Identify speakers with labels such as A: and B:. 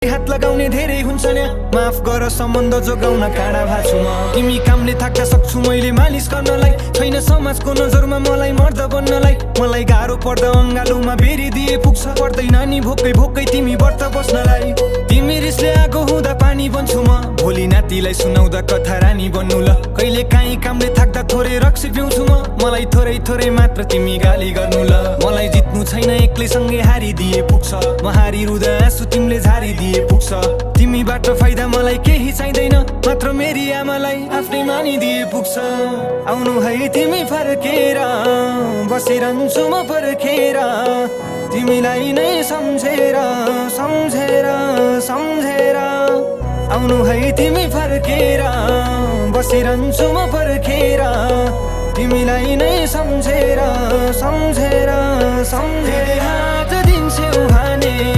A: हात लगाउने धेरै हुन्छ नि माफ गर सम्बन्ध जोगाउन काँडा भाछु म तिमी कामले थाक्दा सक्छु मैले मालिस गर्नलाई छैन समाजको नजरमा मलाई मर्द बन्नलाई मलाई गाह्रो पर्दा अङ्गालोमा बेरी दिए पुग्छ पर्दैन नि भोकै भोकै तिमी व्रत बस्नलाई तिमी रिसले आगो हुँदा पानी बन्छु म भोलि नातिलाई सुनाउँदा कथा रानी बन्नु ल कहिले काहीँ कामले थाक्दा थोरै रक्सी पिउँछु म मलाई थोरै थोरै मात्र तिमी गाली गर्नु ल मलाई जित्नु छैन एक्लै सँगै हारिदिए पुग्छ म हारिरुँदा आँसु तिमीले झारिदिए पुग्छ तिमीबाट फाइदा मलाई केही चाहिँदैन मात्र मेरी आमालाई आफ्नै मानिदिए पुग्छ आउनु है तिमी फर्केर बसिरहन्छु म पर्खेर तिमीलाई नै सम्झेर सम्झेर सम्झेर आउनु है तिमी फर्केर बसिरहन्छु म पर्खेर तिमीलाई नै सम्झेर सम्झेर सम्झेर हात दिन्छौ भने